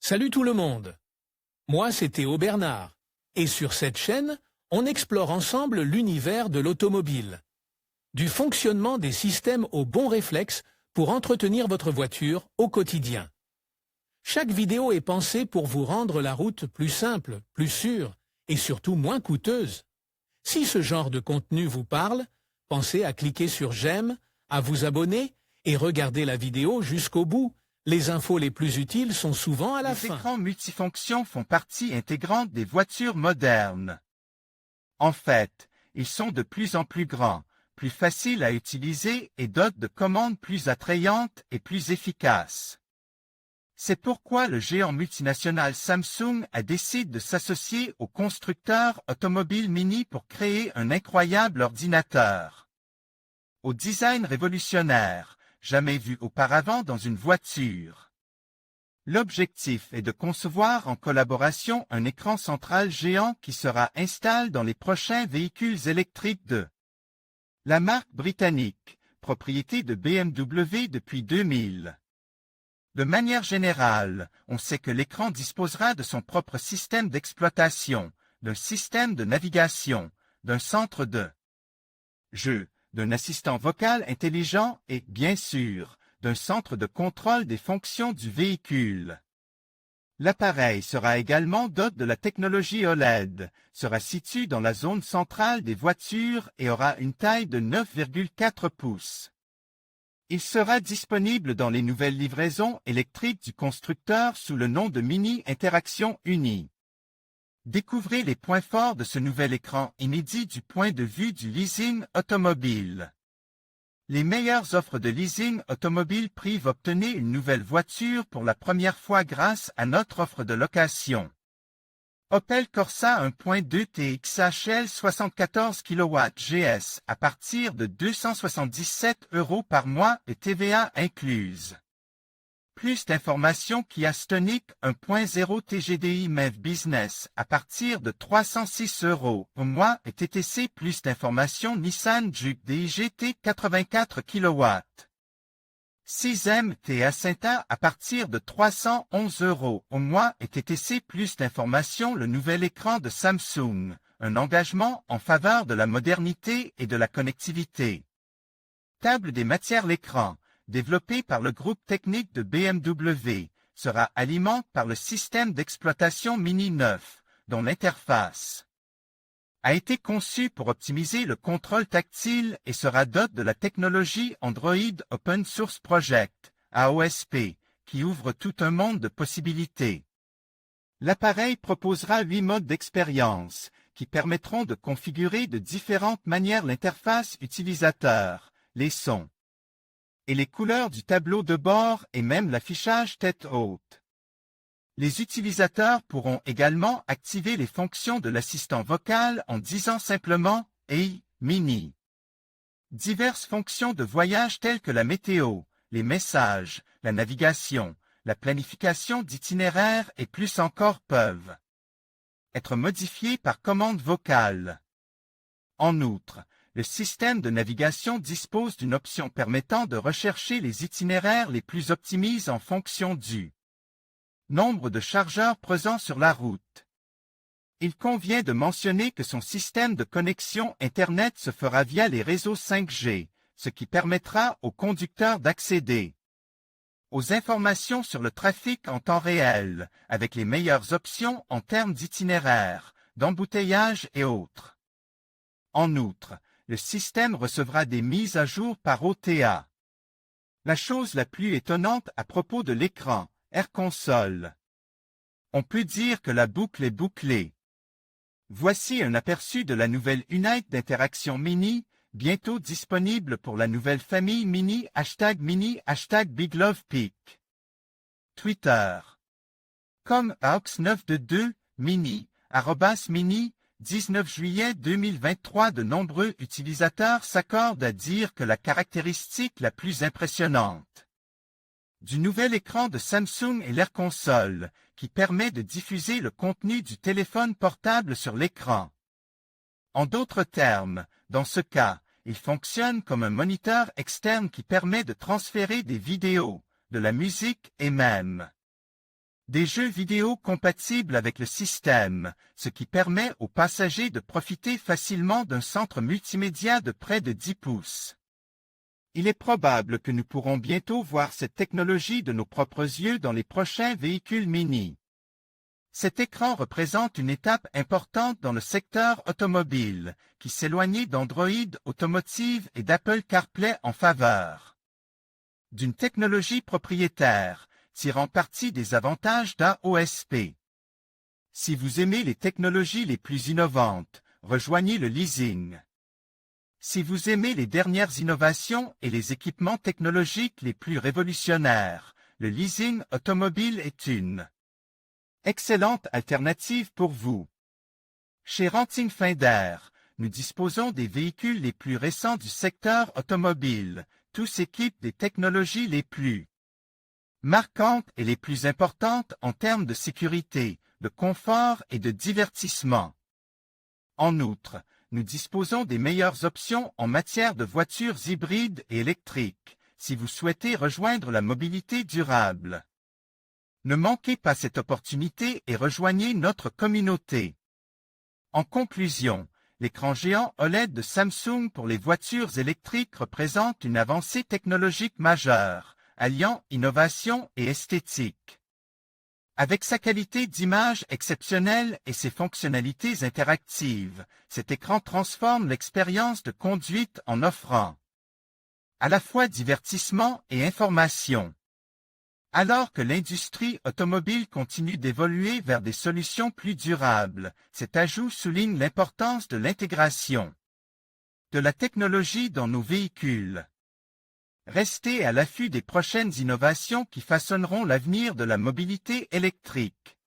Salut tout le monde. Moi, c'est Théo Bernard. Et sur cette chaîne, on explore ensemble l'univers de l'automobile. Du fonctionnement des systèmes aux bons réflexes pour entretenir votre voiture au quotidien. Chaque vidéo est pensée pour vous rendre la route plus simple, plus sûre et surtout moins coûteuse. Si ce genre de contenu vous parle, pensez à cliquer sur j'aime, à vous abonner et regarder la vidéo jusqu'au bout. Les infos les plus utiles sont souvent à la fin. Les écrans multifonctions font partie intégrante des voitures modernes. En fait, ils sont de plus en plus grands, plus faciles à utiliser et dotent de commandes plus attrayantes et plus efficaces. C'est pourquoi le géant multinational Samsung a décidé de s'associer au constructeur automobile Mini pour créer un incroyable ordinateur. Au design révolutionnaire, jamais vu auparavant dans une voiture. L'objectif est de concevoir en collaboration un écran central géant qui sera installé dans les prochains véhicules électriques de la marque britannique, propriété de BMW depuis 2000. De manière générale, on sait que l'écran disposera de son propre système d'exploitation, d'un système de navigation, d'un centre de jeu, d'un assistant vocal intelligent et, bien sûr, d'un centre de contrôle des fonctions du véhicule. L'appareil sera également doté de la technologie OLED, sera situé dans la zone centrale des voitures et aura une taille de 9,4 pouces. Il sera disponible dans les nouvelles livraisons électriques du constructeur sous le nom de Mini Interaction Uni. Découvrez les points forts de ce nouvel écran inédit du point de vue du leasing automobile. Les meilleures offres de leasing automobile privent obtenez une nouvelle voiture pour la première fois grâce à notre offre de location. Opel Corsa 1.2 TXHL 74 kW GS à partir de 277 € par mois et TVA incluse. Plus d'informations Kia Stonic 1.0 TGDI MEV Business à partir de 306 € au mois et TTC. Plus d'informations Nissan Juke DIGT 84 kW. 6M T-Acinta à partir de 311 € au mois et TTC. Plus d'informations le nouvel écran de Samsung, un engagement en faveur de la modernité et de la connectivité. Table des matières l'écran, développé par le groupe technique de BMW, sera alimenté par le système d'exploitation Mini 9, dont l'interface a été conçue pour optimiser le contrôle tactile et sera doté de la technologie Android Open Source Project, AOSP, qui ouvre tout un monde de possibilités. L'appareil proposera 8 modes d'expérience, qui permettront de configurer de différentes manières l'interface utilisateur, les sons et les couleurs du tableau de bord et même l'affichage tête haute. Les utilisateurs pourront également activer les fonctions de l'assistant vocal en disant simplement « Hey, Mini ». Diverses fonctions de voyage telles que la météo, les messages, la navigation, la planification d'itinéraires et plus encore peuvent être modifiées par commande vocale. En outre, le système de navigation dispose d'une option permettant de rechercher les itinéraires les plus optimisés en fonction du nombre de chargeurs présents sur la route. Il convient de mentionner que son système de connexion Internet se fera via les réseaux 5G, ce qui permettra aux conducteurs d'accéder aux informations sur le trafic en temps réel, avec les meilleures options en termes d'itinéraire, d'embouteillage et autres. En outre, le système recevra des mises à jour par OTA. La chose la plus étonnante à propos de l'écran, Air Console. On peut dire que la boucle est bouclée. Voici un aperçu de la nouvelle unité d'interaction Mini, bientôt disponible pour la nouvelle famille Mini, #BigLovePeak. Twitter. Comme AUX922, Mini, @Mini, 19 juillet 2023. De nombreux utilisateurs s'accordent à dire que la caractéristique la plus impressionnante du nouvel écran de Samsung est l'Air Console, qui permet de diffuser le contenu du téléphone portable sur l'écran. En d'autres termes, dans ce cas, il fonctionne comme un moniteur externe qui permet de transférer des vidéos, de la musique et même Des jeux vidéo compatibles avec le système, ce qui permet aux passagers de profiter facilement d'un centre multimédia de près de 10 pouces. Il est probable que nous pourrons bientôt voir cette technologie de nos propres yeux dans les prochains véhicules Mini. Cet écran représente une étape importante dans le secteur automobile, qui s'éloignait d'Android Automotive et d'Apple CarPlay en faveur d'une technologie propriétaire, tirant parti des avantages d'AOSP. Si vous aimez les technologies les plus innovantes, rejoignez le leasing. Si vous aimez les dernières innovations et les équipements technologiques les plus révolutionnaires, le leasing automobile est une excellente alternative pour vous. Chez Renting Finder, nous disposons des véhicules les plus récents du secteur automobile, tous équipent des technologies les plus marquantes et les plus importantes en termes de sécurité, de confort et de divertissement. En outre, nous disposons des meilleures options en matière de voitures hybrides et électriques, si vous souhaitez rejoindre la mobilité durable. Ne manquez pas cette opportunité et rejoignez notre communauté. En conclusion, l'écran géant OLED de Samsung pour les voitures électriques représente une avancée technologique majeure, alliant innovation et esthétique. Avec sa qualité d'image exceptionnelle et ses fonctionnalités interactives, cet écran transforme l'expérience de conduite en offrant à la fois divertissement et information. Alors que l'industrie automobile continue d'évoluer vers des solutions plus durables, cet ajout souligne l'importance de l'intégration de la technologie dans nos véhicules. Restez à l'affût des prochaines innovations qui façonneront l'avenir de la mobilité électrique.